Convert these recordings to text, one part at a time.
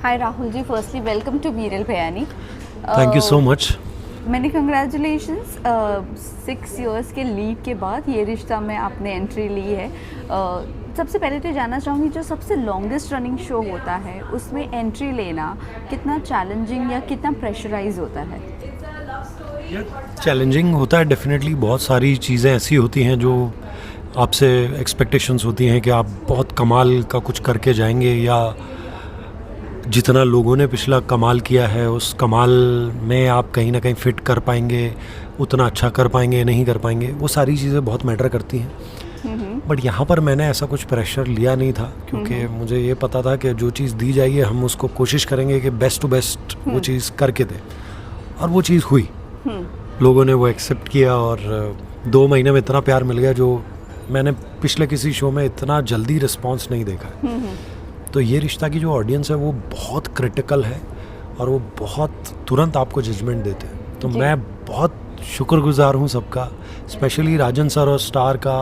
Hi Rahul ji, firstly welcome to Viral Bhayani. Thank you so much. Many congratulations. 6 years के leave के बाद ये रिश्ता में आपने एंट्री ली है. सबसे पहले तो जानना चाहूँगी जो सबसे लॉन्गेस्ट रनिंग शो होता है उसमें एंट्री लेना कितना चैलेंजिंग या कितना प्रेशराइज होता है? चैलेंजिंग होता है डेफिनेटली. बहुत सारी चीज़ें ऐसी होती हैं जो आपसे एक्सपेक्टेशंस होती हैं कि आप बहुत कमाल का कुछ करके जाएंगे या जितना लोगों ने पिछला कमाल किया है उस कमाल में आप कहीं ना कहीं फिट कर पाएंगे, उतना अच्छा कर पाएंगे नहीं कर पाएंगे. वो सारी चीज़ें बहुत मैटर करती हैं. बट यहाँ पर मैंने ऐसा कुछ प्रेशर लिया नहीं था क्योंकि मुझे ये पता था कि जो चीज़ दी जाएगी हम उसको कोशिश करेंगे कि बेस्ट टू बेस्ट वो चीज़ करके दें. और वो चीज़ हुई. लोगों ने वो एक्सेप्ट किया और 2 महीने में इतना प्यार मिल गया जो मैंने पिछले किसी शो में इतना जल्दी रिस्पॉन्स नहीं देखा. तो ये रिश्ता की जो ऑडियंस है वो बहुत क्रिटिकल है और वो बहुत तुरंत आपको जजमेंट देते हैं. तो मैं बहुत शुक्रगुजार हूँ सबका, स्पेशली राजन सर और स्टार का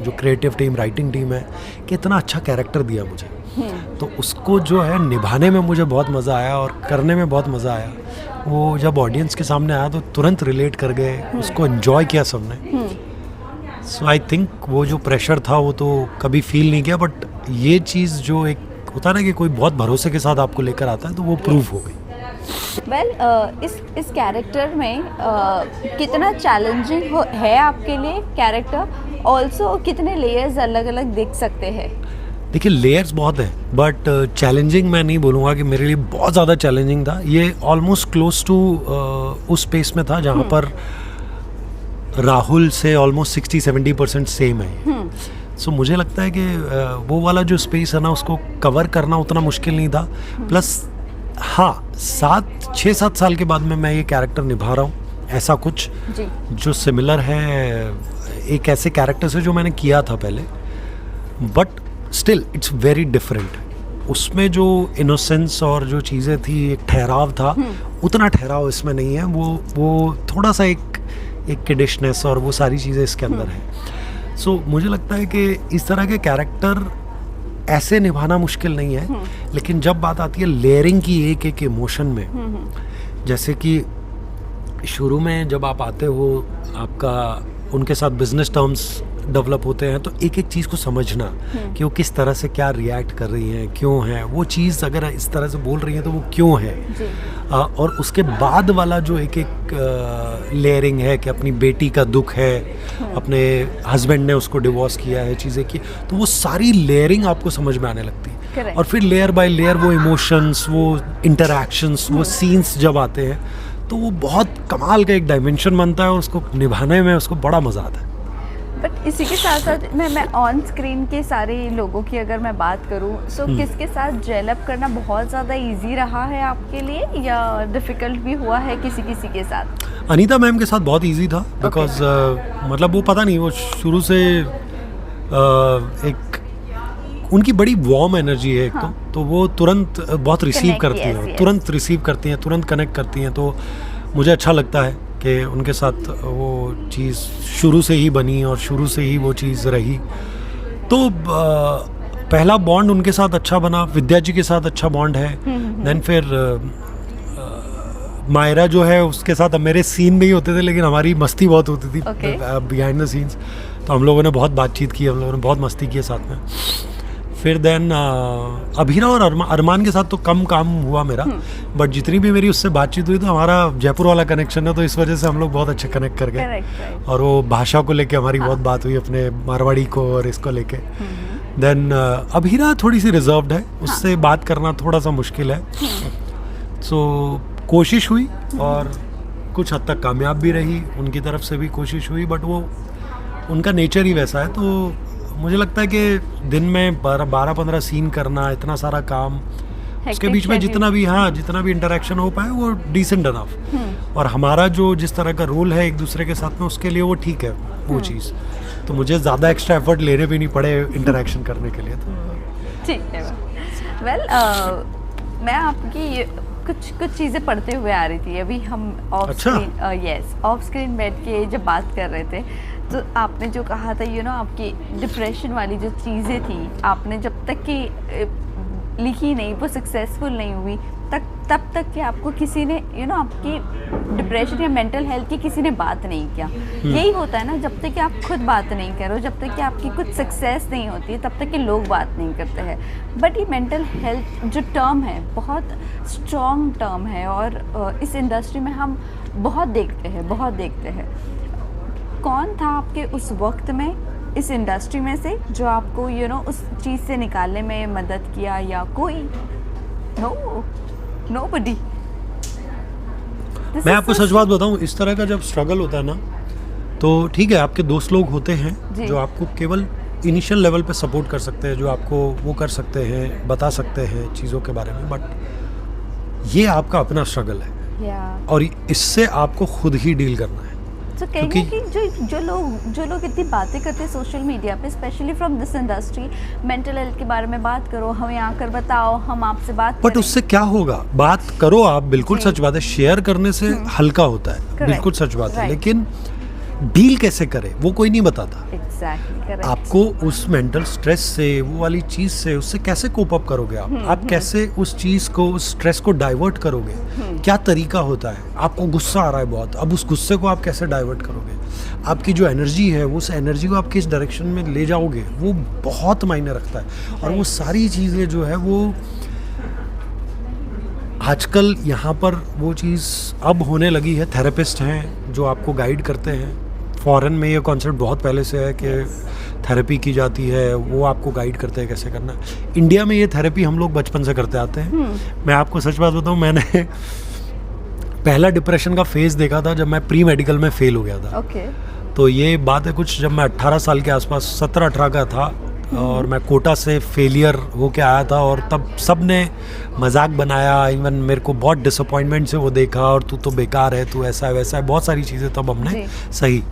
जो क्रिएटिव टीम, राइटिंग टीम है कि इतना अच्छा कैरेक्टर दिया मुझे. तो उसको जो है निभाने में मुझे बहुत मज़ा आया और करने में बहुत मज़ा आया. वो जब ऑडियंस के सामने आया तो तुरंत रिलेट कर गए, उसको एंजॉय किया सबने. सो आई थिंक वो जो प्रेशर था वो तो कभी फील नहीं किया. बट ये चीज़ जो एक होता है ना कि कोई बहुत भरोसे के साथ आपको लेकर आता है तो वो प्रूव हो गई. वेल इस कैरेक्टर में कितना चैलेंजिंग है आपके लिए कैरेक्टर? ऑल्सो कितने लेयर्स अलग अलग देख सकते हैं? देखिए लेयर्स बहुत है बट चैलेंजिंग मैं नहीं बोलूँगा कि मेरे लिए बहुत ज़्यादा चैलेंजिंग था. ये ऑलमोस्ट क्लोज टू उस स्पेस में था जहाँ पर राहुल से ऑलमोस्ट 60-70% सेम है. सो मुझे लगता है कि वो वाला जो स्पेस है ना उसको कवर करना उतना मुश्किल नहीं था. प्लस हाँ 6-7 साल के बाद में मैं ये कैरेक्टर निभा रहा हूँ ऐसा कुछ जो सिमिलर है एक ऐसे कैरेक्टर से जो मैंने किया था पहले. But still it's very different. उसमें जो इनोसेंस और जो चीज़ें थी, एक ठहराव था, उतना ठहराव इसमें नहीं है. वो थोड़ा सा एक किडिशनेस और वो सारी चीज़ें इसके अंदर है. सो मुझे लगता है कि इस तरह के कैरेक्टर ऐसे निभाना मुश्किल नहीं है. लेकिन जब बात आती है लेयरिंग की एक एक इमोशन में, जैसे कि शुरू में जब आप आते हो आपका उनके साथ बिजनेस टर्म्स डेवलप होते हैं तो एक एक चीज़ को समझना कि वो किस तरह से क्या रिएक्ट कर रही हैं, क्यों है वो चीज़, अगर इस तरह से बोल रही है तो वो क्यों है. और उसके बाद वाला जो एक लेयरिंग है कि अपनी बेटी का दुख है, अपने हस्बैंड ने उसको डिवोर्स किया है, चीज़ें की, तो वो सारी लेयरिंग आपको समझ में आने लगती है. और फिर लेयर बाय लेयर वो इमोशंस, वो इंटरैक्शंस, वो सीन्स जब आते हैं तो वो बहुत कमाल का एक डायमेंशन बनता है और उसको निभाने में उसको बड़ा मज़ा आता है. बट इसी के साथ साथ मैं ऑन स्क्रीन के सारे लोगों की अगर मैं बात करूं सो किसके साथ जेलअप करना बहुत ज़्यादा इजी रहा है आपके लिए या डिफ़िकल्ट भी हुआ है किसी के साथ? अनीता मैम के साथ बहुत इजी था बिकॉज मतलब वो पता नहीं वो शुरू से एक उनकी बड़ी वार्म एनर्जी है एक. हाँ. तो वो तुरंत बहुत रिसीव करती हैं, तुरंत रिसीव करती हैं, तुरंत कनेक्ट करती हैं. तो मुझे अच्छा लगता है कि उनके साथ वो चीज़ शुरू से ही बनी और शुरू से ही वो चीज़ रही. तो पहला बॉन्ड उनके साथ अच्छा बना, विद्या जी के साथ अच्छा बॉन्ड है. देन फिर मायरा जो है उसके साथ अब मेरे सीन में ही होते थे लेकिन हमारी मस्ती बहुत होती थी बिहाइंड द सीन्स. तो हम लोगों ने बहुत बातचीत की, हम लोगों ने बहुत मस्ती की साथ में. फिर देन अभिनव और अरमान के साथ तो कम काम हुआ मेरा. बट जितनी भी मेरी उससे बातचीत हुई तो हमारा जयपुर वाला कनेक्शन है तो इस वजह से हम लोग बहुत अच्छे कनेक्ट कर गए. और वो भाषा को लेके हमारी बहुत बात हुई, अपने मारवाड़ी को और इसको लेके. देन अभिनव थोड़ी सी रिजर्व्ड है, उससे बात करना थोड़ा सा मुश्किल है. सो कोशिश हुई और कुछ हद तक कामयाब भी रही, उनकी तरफ से भी कोशिश हुई. बट वो उनका नेचर ही वैसा है. तो मुझे लगता है कि दिन में 12-15 सीन करना, इतना सारा काम, उसके बीच में जितना भी इंटरेक्शन हो पाए वो डिसेंट अनफ. और हमारा जो जिस तरह का रोल है एक दूसरे के साथ में उसके लिए वो ठीक है वो चीज़. तो मुझे ज़्यादा एक्स्ट्रा एफर्ट लेने भी नहीं पड़े इंटरेक्शन करने के लिए. तो ठीक है. वेल मैं आपकी कुछ चीज़ें पढ़ते हुए आ रही थी अभी हम ऑफ स्क्रीन बैठ के जब बात कर रहे थे तो आपने जो कहा था आपकी डिप्रेशन वाली जो चीज़ें थी, आपने जब तक कि लिखी नहीं, वो सक्सेसफुल नहीं हुई, तब तक कि आपको किसी ने आपकी डिप्रेशन या मेंटल हेल्थ की किसी ने बात नहीं किया। यही होता है ना, जब तक कि आप खुद बात नहीं करो, जब तक कि आपकी कुछ सक्सेस नहीं होती है, तब तक कि लोग बात नहीं करते हैं। बट ये मेंटल हेल्थ जो टर्म है बहुत स्ट्रॉन्ग टर्म है, और इस इंडस्ट्री में हम बहुत देखते हैं। कौन था आपके उस वक्त में इस इंडस्ट्री में से जो आपको उस चीज़ से निकालने में मदद किया, या कोई? Nobody. मैं आपको सच बात बताऊं, इस तरह का जब स्ट्रगल होता है ना, तो ठीक है आपके दोस्त लोग होते हैं जो आपको केवल इनिशियल लेवल पे सपोर्ट कर सकते हैं, जो आपको वो कर सकते हैं, बता सकते हैं चीज़ों के बारे में, बट ये आपका अपना स्ट्रगल है और इससे आपको खुद ही डील करना है। तो कहेंगे कि जो लोग इतनी बातें करते हैं सोशल मीडिया पे, specially from this industry, mental health के बारे में बात करो, हमें आकर बताओ, हम आपसे बात बट उससे क्या होगा? बात करो आप, बिल्कुल सच बात है, शेयर करने से हल्का होता है, बिल्कुल सच बात है, लेकिन डील कैसे करें वो कोई नहीं बताता। Exactly, आपको उस मेंटल स्ट्रेस से, वो वाली चीज से, उससे कैसे कोप अप करोगे आप कैसे उस चीज को, उस स्ट्रेस को डाइवर्ट करोगे? क्या तरीका होता है? आपको गुस्सा आ रहा है बहुत, अब उस गुस्से को आप कैसे डाइवर्ट करोगे? आपकी जो एनर्जी है, उस एनर्जी को आप किस डायरेक्शन में ले जाओगे, वो बहुत मायने रखता है। और वो सारी चीज़ें जो है वो आजकल यहाँ पर वो चीज़ अब होने लगी है। थेरेपिस्ट हैं जो आपको गाइड करते हैं। फॉरेन में ये कॉन्सेप्ट बहुत पहले से है कि थेरेपी की जाती है, वो आपको गाइड करते हैं कैसे करना। इंडिया में ये थेरेपी हम लोग बचपन से करते आते हैं। मैं आपको सच बात बताऊँ, मैंने पहला डिप्रेशन का फेज़ देखा था जब मैं प्री मेडिकल में फेल हो गया था। तो ये बात है कुछ जब मैं 18 साल के आसपास, 17-18 का था, और मैं कोटा से फेलियर होके आया था, और तब सब ने मजाक बनाया, इवन मेरे को बहुत डिसअपॉइंटमेंट से वो देखा, और तू तो बेकार है, तू ऐसा है वैसा है, बहुत सारी चीज़ें तब हमने सही।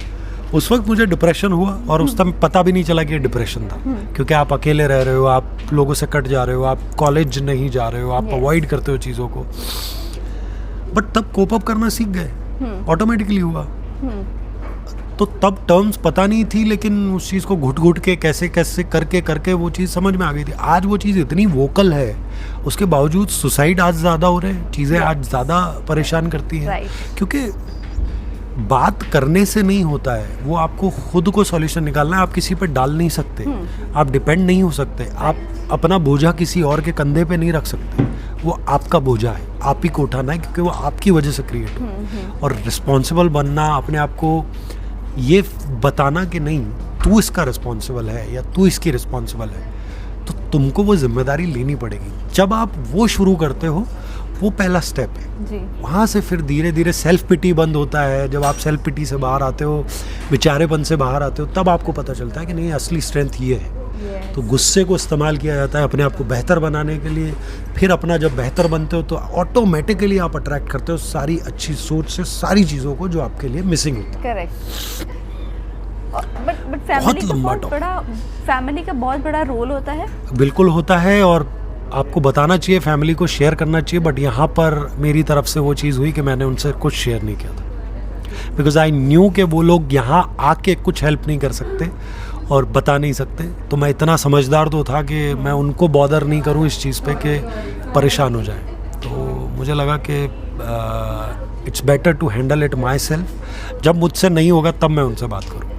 उस वक्त मुझे डिप्रेशन हुआ, और उस टाइम पता भी नहीं चला कि ये डिप्रेशन था, क्योंकि आप अकेले रह रहे हो, आप लोगों से कट जा रहे हो, आप कॉलेज नहीं जा रहे हो, आप अवॉइड करते हो चीज़ों को। बट तब कोप अप करना सीख गए, ऑटोमेटिकली हुआ। तो तब टर्म्स पता नहीं थी, लेकिन उस चीज़ को घुट घुट के कैसे कैसे करके करके वो चीज़ समझ में आ गई थी। आज वो चीज़ इतनी वोकल है, उसके बावजूद सुसाइड आज ज़्यादा हो रहे हैं, चीज़ें आज ज़्यादा परेशान करती हैं, क्योंकि बात करने से नहीं होता है, वो आपको खुद को सॉल्यूशन निकालना है। आप किसी पर डाल नहीं सकते, आप डिपेंड नहीं हो सकते, आप अपना बोझा किसी और के कंधे पे नहीं रख सकते। वो आपका बोझा है, आप ही को उठाना है, क्योंकि वो आपकी वजह से क्रिएट हुआ। और रिस्पॉन्सिबल बनना, अपने आप को ये बताना कि नहीं तू इसका रिस्पॉन्सिबल है या तू इसकी रिस्पॉन्सिबल है, तो तुमको वो जिम्मेदारी लेनी पड़ेगी। जब आप वो शुरू करते हो, वो पहला स्टेप है। वहाँ से फिर धीरे धीरे सेल्फ पिटी बंद होता है। जब आप सेल्फ पिटी से बाहर आते हो, बेचारेपन से बाहर आते हो, तब आपको पता चलता है कि नहीं, असली स्ट्रेंथ ये है। तो गुस्से को इस्तेमाल किया जाता है अपने आप को बेहतर बनाने के लिए। फिर अपना जब बेहतर बनते हो तो ऑटोमेटिकली आप अट्रैक्ट करते हो सारी अच्छी सोच से सारी चीज़ों को जो आपके लिए मिसिंग होती है। करेक्ट। बट फैमिली का बहुत बड़ा रोल होता है। बिल्कुल होता है, और आपको बताना चाहिए, फैमिली को शेयर करना चाहिए। बट यहाँ पर मेरी तरफ से वो चीज़ हुई कि मैंने उनसे कुछ शेयर नहीं किया था, बिकॉज आई न्यू कि वो लोग यहाँ आके कुछ हेल्प नहीं कर सकते और बता नहीं सकते। तो मैं इतना समझदार तो था कि मैं उनको बॉदर नहीं करूँ इस चीज़ पे कि परेशान हो जाए। तो मुझे लगा कि it's better to handle it myself. जब मुझसे नहीं होगा तब मैं उनसे बात करूँ।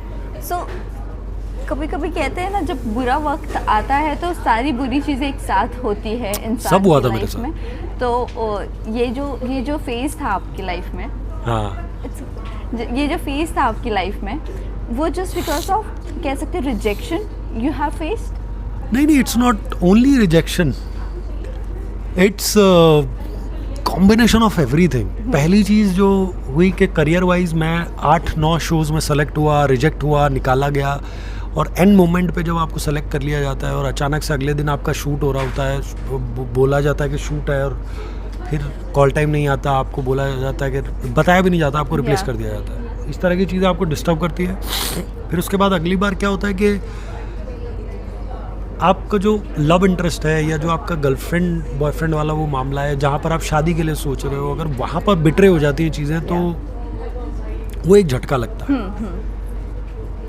कभी कभी कहते हैं ना, जब बुरा वक्त आता है तो सारी बुरी चीज़ें एक साथ होती है इंसान सब हुआ था की मेरे लाइफ साथ में। तो ये जो फेज था आपकी लाइफ में, ये जो फेज था आपकी लाइफ में, वो जस्ट बिकॉज ऑफ, कह सकते हैं, रिजेक्शन यू हैव फेस्ड? नहीं, it's not only rejection, it's combination of everything. पहली चीज़ जो हुई कि करियर वाइज मैं 8-9 शोज़ में सेलेक्ट हुआ, रिजेक्ट हुआ, निकाला गया। और एंड मोमेंट पे जब आपको सेलेक्ट कर लिया जाता है और अचानक से अगले दिन आपका शूट हो रहा होता है, बोला जाता है कि शूट है, और फिर कॉल टाइम नहीं आता, आपको बोला जाता है कि बताया भी नहीं जाता, आपको रिप्लेस कर दिया जाता है। इस तरह की चीज़ें आपको डिस्टर्ब करती है। फिर उसके बाद अगली बार क्या होता है कि आपका जो लव इंटरेस्ट है या जो आपका गर्लफ्रेंड बॉयफ्रेंड वाला वो मामला है, जहाँ पर आप शादी के लिए सोच रहे हो, अगर वहाँ पर बिटरे हो जाती हैं चीज़ें, तो वो एक झटका लगता है।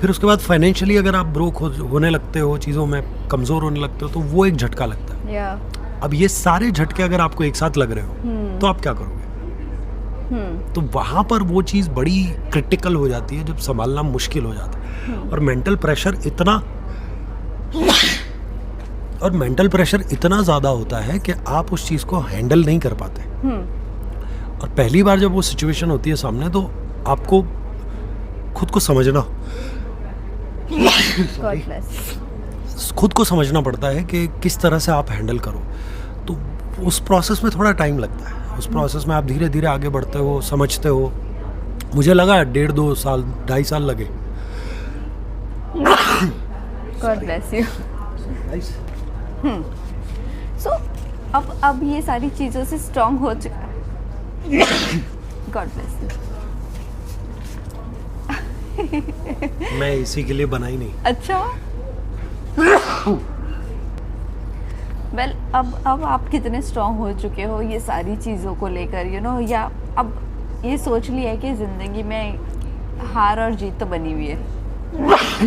फिर उसके बाद फाइनेंशियली अगर आप ब्रोक होने लगते हो, चीज़ों में कमज़ोर होने लगते हो, तो वो एक झटका लगता है। अब ये सारे झटके अगर आपको एक साथ लग रहे हो तो आप क्या करोगे? तो वहाँ पर वो चीज़ बड़ी क्रिटिकल हो जाती है, जब संभालना मुश्किल हो जाता है। और मेंटल प्रेशर इतना ज़्यादा होता है कि आप उस चीज़ को हैंडल नहीं कर पाते। और पहली बार जब वो सिचुएशन होती है सामने, तो आपको खुद को समझना God bless. खुद को समझना पड़ता है कि किस तरह से आप हैंडल करो। तो उस प्रोसेस में थोड़ा टाइम लगता है। उस प्रोसेस में आप धीरे धीरे आगे बढ़ते हो, समझते हो। मुझे लगा 1.5-2 साल, 2.5 साल लगे। God bless you. So अब ये सारी चीज़ों से स्ट्रॉन्ग हो चुका है। God bless you. मैं इसी के लिए बना ही नहीं। अच्छा। वेल अब आप कितने स्ट्रॉन्ग हो चुके हो ये सारी चीज़ों को लेकर, या अब ये सोच लिया है कि ज़िंदगी में हार और जीत तो बनी हुई है?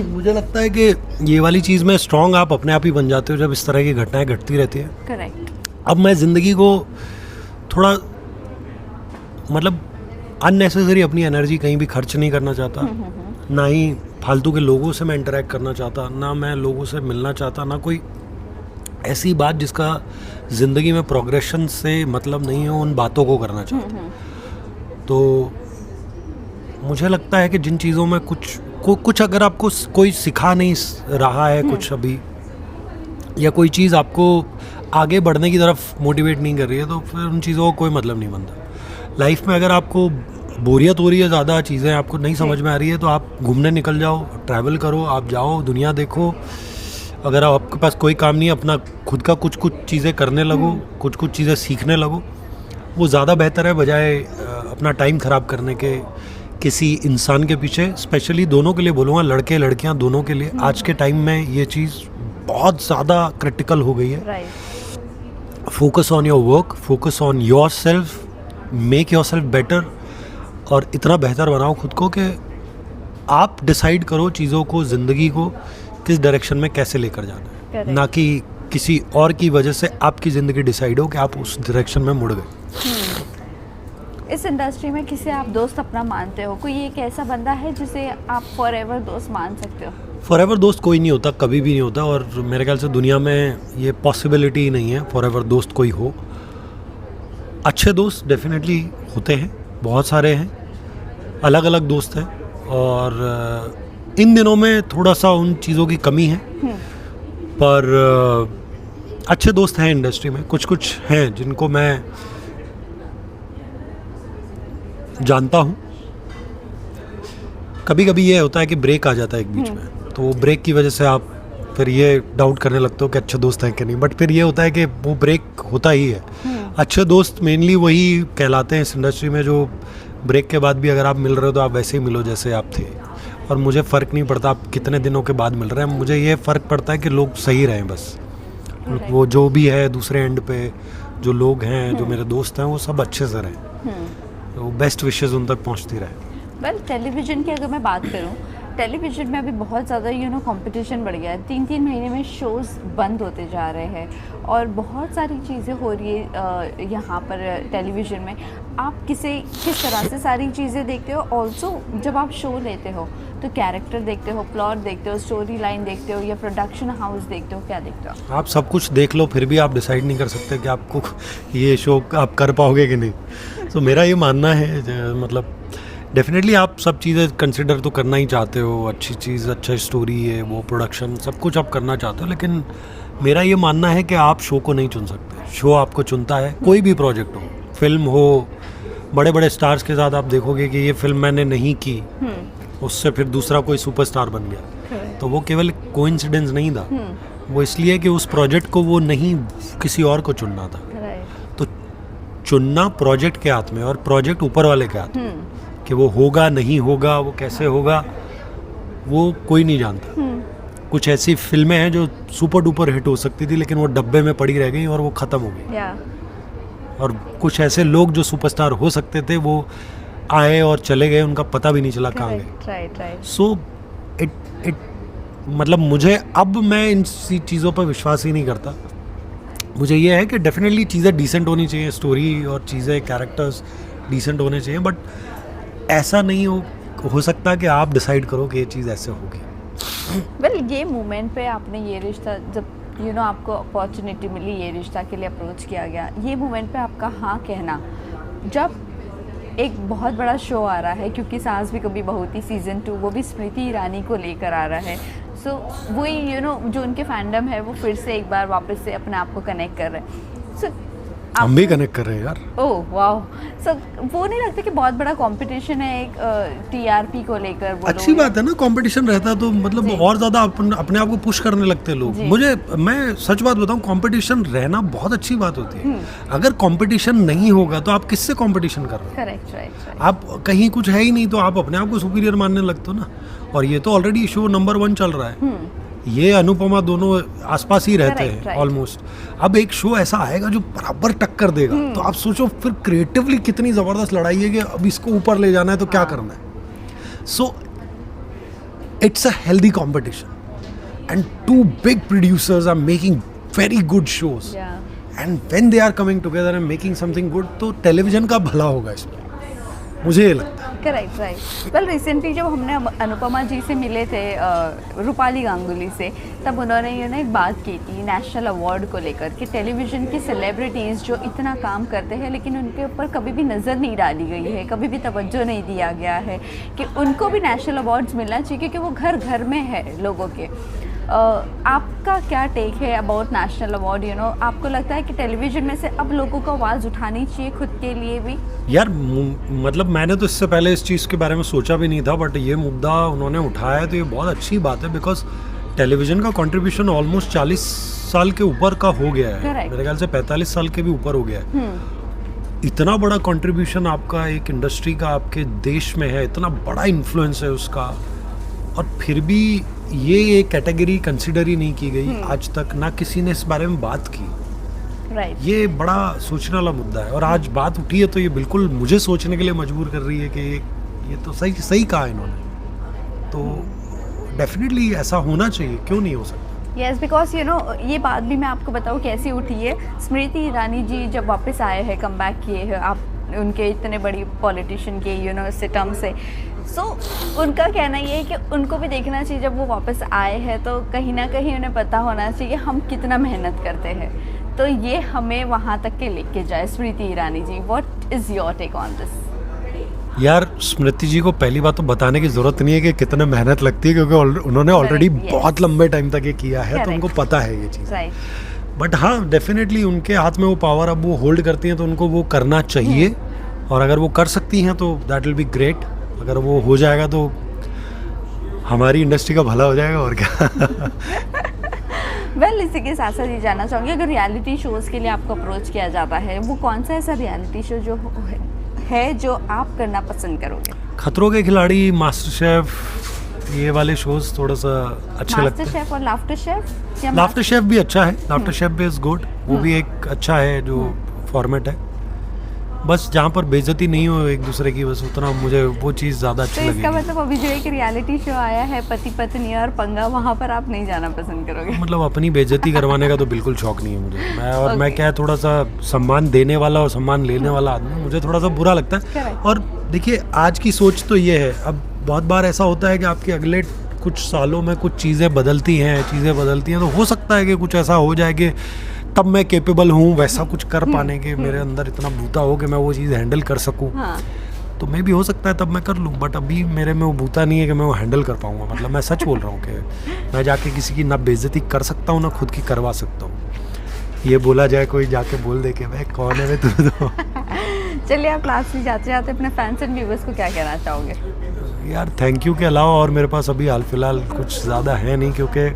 मुझे लगता है कि ये वाली चीज़ में स्ट्रॉन्ग आप अपने आप ही बन जाते हो जब इस तरह की घटनाएं घटती रहती है। करेक्ट। अब मैं ज़िंदगी को थोड़ा मतलब अननेसेसरी अपनी एनर्जी कहीं भी खर्च नहीं करना चाहता, ना ही फालतू के लोगों से मैं इंटरेक्ट करना चाहता, ना मैं लोगों से मिलना चाहता, ना कोई ऐसी बात जिसका ज़िंदगी में प्रोग्रेशन से मतलब नहीं हो, उन बातों को करना चाहता। तो मुझे लगता है कि जिन चीज़ों में कुछ अगर आपको कोई सिखा नहीं रहा है कुछ अभी, या कोई चीज़ आपको आगे बढ़ने की तरफ मोटिवेट नहीं कर रही है, तो फिर उन चीज़ों का कोई मतलब नहीं बनता। लाइफ में अगर आपको बोरियत हो रही है, ज़्यादा चीज़ें आपको नहीं समझ में आ रही है, तो आप घूमने निकल जाओ, ट्रैवल करो, आप जाओ, दुनिया देखो। अगर आपके पास कोई काम नहीं है, अपना खुद का कुछ चीज़ें करने लगो, कुछ चीज़ें सीखने लगो। वो ज़्यादा बेहतर है बजाय अपना टाइम ख़राब करने के किसी इंसान के पीछे। स्पेशली दोनों के लिए बोलूँगा, लड़के लड़कियाँ दोनों के लिए आज के टाइम में ये चीज़ बहुत ज़्यादा क्रिटिकल हो गई है। Focus on your work, focus on your self, make your self better, और इतना बेहतर बनाओ खुद को कि आप डिसाइड करो चीज़ों को, ज़िंदगी को किस डायरेक्शन में कैसे लेकर जाना है, ना कि किसी और की वजह से आपकी ज़िंदगी डिसाइड हो कि आप उस डायरेक्शन में मुड़ गए। इस इंडस्ट्री में किसे आप दोस्त अपना मानते हो? कोई एक ऐसा बंदा है जिसे आप फॉर एवर दोस्त मान सकते हो? फॉर एवर दोस्त कोई नहीं होता, कभी भी नहीं होता, और मेरे ख्याल से दुनिया में ये पॉसिबिलिटी ही नहीं है फॉर एवर दोस्त कोई हो। अच्छे दोस्त डेफिनेटली होते हैं, बहुत सारे हैं, अलग अलग दोस्त हैं, और इन दिनों में थोड़ा सा उन चीज़ों की कमी है, पर अच्छे दोस्त हैं इंडस्ट्री में। कुछ हैं जिनको मैं जानता हूँ। कभी कभी ये होता है कि ब्रेक आ जाता है एक बीच में, तो वो ब्रेक की वजह से आप फिर ये डाउट करने लगते हो कि अच्छे दोस्त हैं कि नहीं, बट फिर ये होता है कि वो ब्रेक होता ही है। अच्छे दोस्त मेनली वही कहलाते हैं इस इंडस्ट्री में जो ब्रेक के बाद भी अगर आप मिल रहे हो तो आप वैसे ही मिलो जैसे आप थे। और मुझे फ़र्क नहीं पड़ता आप कितने दिनों के बाद मिल रहे हैं, मुझे ये फ़र्क पड़ता है कि लोग सही रहें बस। वो जो भी है दूसरे एंड पे जो लोग हैं, जो मेरे दोस्त हैं, वो सब अच्छे से रहें, वो बेस्ट विशेज़ उन तक पहुंचती रहे। वेल, टेलीविज़न की अगर मैं बात करूं, टेलीविज़न में अभी बहुत ज़्यादा कंपटीशन बढ़ गया है। 3-3 महीने में शोज़ बंद होते जा रहे हैं और बहुत सारी चीज़ें हो रही है यहाँ पर टेलीविज़न में। आप किस तरह से सारी चीज़ें देखते हो? ऑल्सो जब आप शो लेते हो तो कैरेक्टर देखते हो, प्लॉट देखते हो, स्टोरी लाइन देखते हो, या प्रोडक्शन हाउस देखते हो, क्या देखते हो? आप सब कुछ देख लो फिर भी आप डिसाइड नहीं कर सकते कि आपको ये शो आप कर पाओगे कि नहीं। तो मेरा ये मानना है, मतलब डेफिनेटली आप सब चीज़ें कंसिडर तो करना ही चाहते हो, अच्छी चीज़, अच्छा स्टोरी है, वो प्रोडक्शन, सब कुछ आप करना चाहते हो, लेकिन मेरा ये मानना है कि आप शो को नहीं चुन सकते, शो आपको चुनता है। कोई भी प्रोजेक्ट हो, फिल्म हो, बड़े बड़े स्टार्स के साथ आप देखोगे कि ये फिल्म मैंने नहीं की, उससे फिर दूसरा कोई सुपरस्टार बन गया, तो वो केवल कोइंसिडेंस नहीं था, वो इसलिए कि उस प्रोजेक्ट को वो नहीं किसी और को चुनना था। तो चुनना प्रोजेक्ट के हाथ में और प्रोजेक्ट ऊपर वाले के हाथ में, कि वो होगा नहीं होगा, वो कैसे होगा, वो कोई नहीं जानता। कुछ ऐसी फिल्में हैं जो सुपर डुपर हिट हो सकती थी लेकिन वो डब्बे में पड़ी रह गई और वो ख़त्म हो गई। और कुछ ऐसे लोग जो सुपरस्टार हो सकते थे वो आए और चले गए, उनका पता भी नहीं चला कहाँ गए। सो इट मतलब मुझे अब मैं इन चीज़ों पर विश्वास ही नहीं करता। मुझे ये है कि डेफिनेटली चीज़ें डिसेंट होनी चाहिए, स्टोरी और चीज़ें कैरेक्टर्स डिसेंट होने चाहिए, बट ऐसा नहीं हो सकता कि आप डिसाइड करो कि ये चीज़ ऐसे होगी। वेल ये मोमेंट पे आपने ये रिश्ता जब आपको अपॉर्चुनिटी मिली, ये रिश्ता के लिए अप्रोच किया गया, ये मोमेंट पे आपका हाँ कहना, जब एक बहुत बड़ा शो आ रहा है, क्योंकि सास भी कभी बहू थी सीज़न 2, वो भी स्मृति ईरानी को लेकर आ रहा है, सो वही जो उनके फैंडम है वो फिर से एक बार वापस से अपने आप को कनेक्ट कर रहे हैं। सो हम भी कनेक्ट कर रहे हैं यार। ओह वाह, सो वो नहीं लगता कि बहुत बड़ा कंपटीशन है एक टीआरपी को लेकर? अच्छी बात है ना, कंपटीशन रहता तो मतलब और ज़्यादा अपने आप को पुश करने लगते हैं लोग। मैं सच बात बताऊं, कंपटीशन रहना बहुत अच्छी बात होती है। अगर कंपटीशन नहीं होगा तो आप किससे कंपटीशन कर रहे हो? Correct, right. आप कहीं कुछ है ही नहीं तो आप अपने आप को सुपीरियर मानने लगते हो ना। और ये तो ऑलरेडी शो नंबर 1 चल रहा है, ये अनुपमा दोनों आसपास ही रहते हैं ऑलमोस्ट। अब एक शो ऐसा आएगा जो बराबर टक्कर देगा, तो आप सोचो फिर क्रिएटिवली कितनी ज़बरदस्त लड़ाई है कि अब इसको ऊपर ले जाना है तो क्या करना है। So it's a healthy competition and 2 big producers are making very good shows, and when they are coming together and making something good, तो टेलीविजन का भला होगा इसमें, मुझे ये लगता है। Correct, right. वेल रिसेंटली जब हमने अनुपमा जी से मिले थे, रूपाली गांगुली से, तब उन्होंने एक बात की थी नेशनल अवार्ड को लेकर कि टेलीविज़न की सेलिब्रिटीज़ जो इतना काम करते हैं लेकिन उनके ऊपर कभी भी नज़र नहीं डाली गई है, कभी भी तवज्जो नहीं दिया गया है कि उनको भी नेशनल अवार्ड्स मिलना चाहिए, क्योंकि वो घर घर में है लोगों के। आपका क्या टेक है अबाउट नेशनल अवार्ड? आपको लगता है कि टेलीविज़न में से अब लोगों को आवाज़ उठानी चाहिए खुद के लिए भी? यार मतलब मैंने तो इससे पहले इस चीज़ के बारे में सोचा भी नहीं था, बट ये मुद्दा उन्होंने उठाया है तो ये बहुत अच्छी बात है, बिकॉज टेलीविज़न का कंट्रीब्यूशन ऑलमोस्ट 40 साल के ऊपर का हो गया है। मेरे ख्याल से 45 साल के भी ऊपर हो गया है। इतना बड़ा कंट्रीब्यूशन आपका एक इंडस्ट्री का आपके देश में है, इतना बड़ा इन्फ्लुएंस है उसका, और फिर भी ये कैटेगरी कंसिडर ही नहीं की गई आज तक, ना किसी ने इस बारे में बात की। ये बड़ा सोचने वाला मुद्दा है, और आज बात उठी है तो ये बिल्कुल मुझे सोचने के लिए मजबूर कर रही है कि ये तो सही कहा इन्होंने, तो डेफिनेटली ऐसा होना चाहिए, क्यों नहीं हो सकता। यस, बिकॉज ये बात भी मैं आपको बताऊँ कैसी उठी है। स्मृति ईरानी जी जब वापस आए हैं, कम बैक किए हैं आप उनके इतने बड़ी पॉलिटिशियन के सिटम से, उनका कहना ये है कि उनको भी देखना चाहिए जब वो वापस आए हैं तो कहीं ना कहीं उन्हें पता होना चाहिए हम कितना मेहनत करते हैं, तो ये हमें वहाँ तक के लेके जाए। Smriti Irani ji, what is your take on this? यार स्मृति जी को पहली बात तो बताने की ज़रूरत नहीं है कि कितना मेहनत लगती है, क्योंकि उन्होंने ऑलरेडी बहुत लंबे टाइम तक ये किया है, तो उनको पता है ये चीज़। बट हाँ, डेफिनेटली उनके हाथ में वो पावर अब वो होल्ड करती हैं तो उनको वो करना चाहिए, और अगर वो कर सकती हैं तो दैट विल बी ग्रेट। अगर वो हो जाएगा तो हमारी इंडस्ट्री का भला हो जाएगा, और क्या। वेल इसी के साथ साथ ये जानना चाहूँगी, अगर रियलिटी शोज़ के लिए आपको अप्रोच किया जाता है, वो कौन सा ऐसा रियलिटी शो जो आप करना पसंद करोगे? खतरों के खिलाड़ी, मास्टर शेफ, ये वाले शोज थोड़ा सा अच्छे लगते हैं। मास्टर शेफ और लाफ्टर शेफ? लाफ्टर शेफ भी अच्छा है, लाफ्टर शेफ भी इज गुड, वो भी एक अच्छा है जो फॉर्मेट है, बस जहाँ पर बेइज्जती नहीं हो एक दूसरे की, बस उतना मुझे वो चीज़ ज़्यादा अच्छी लगेगी। इसका मतलब अभी जो एक रियलिटी शो आया है पति पत्नी और पंगा, वहाँ पर आप नहीं जाना पसंद करोगे? मतलब अपनी बेइज्जती करवाने का तो बिल्कुल शौक नहीं है मुझे। मैं क्या है, थोड़ा सा सम्मान देने वाला और सम्मान लेने वाला आदमी, मुझे थोड़ा सा बुरा लगता है। और देखिए आज की सोच तो ये है, अब बहुत बार ऐसा होता है कि आपके अगले कुछ सालों में कुछ चीज़ें बदलती हैं, तो हो सकता है कि कुछ ऐसा हो जाए कि तब मैं कैपेबल हूँ वैसा कुछ कर पाने के, मेरे अंदर इतना बूता हो कि मैं वो चीज़ हैंडल कर सकूँ। तो मे भी हो सकता है तब मैं कर लूँ, बट अभी मेरे में वो बूता नहीं है कि मैं वो हैंडल कर पाऊँगा। मतलब मैं सच बोल रहा हूँ कि मैं जाके किसी की ना बेइज्जती कर सकता हूँ ना खुद की करवा सकता हूँ। ये बोला जाए कोई जाके बोल दे कि भाई कौन है तू तो। चलिए आप लास्ट में जाते जाते अपने फैंस एंड व्यूअर्स को क्या कहना चाहोगे? यार थैंक यू के अलावा और मेरे पास अभी हाल फिलहाल कुछ ज़्यादा है नहीं, क्योंकि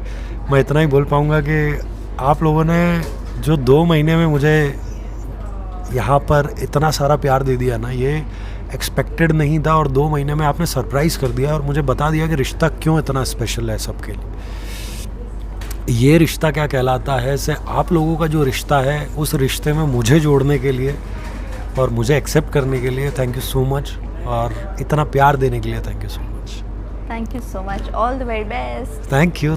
मैं इतना ही बोल पाऊँगा कि आप लोगों ने जो 2 महीने में मुझे यहाँ पर इतना सारा प्यार दे दिया ना, ये एक्सपेक्टेड नहीं था, और 2 महीने में आपने सरप्राइज़ कर दिया और मुझे बता दिया कि रिश्ता क्यों इतना स्पेशल है सबके लिए। ये रिश्ता क्या कहलाता है, से आप लोगों का जो रिश्ता है उस रिश्ते में मुझे जोड़ने के लिए और मुझे एक्सेप्ट करने के लिए थैंक यू सो मच, और इतना प्यार देने के लिए thank you so much. Thank you so much, all the very best. Thank you.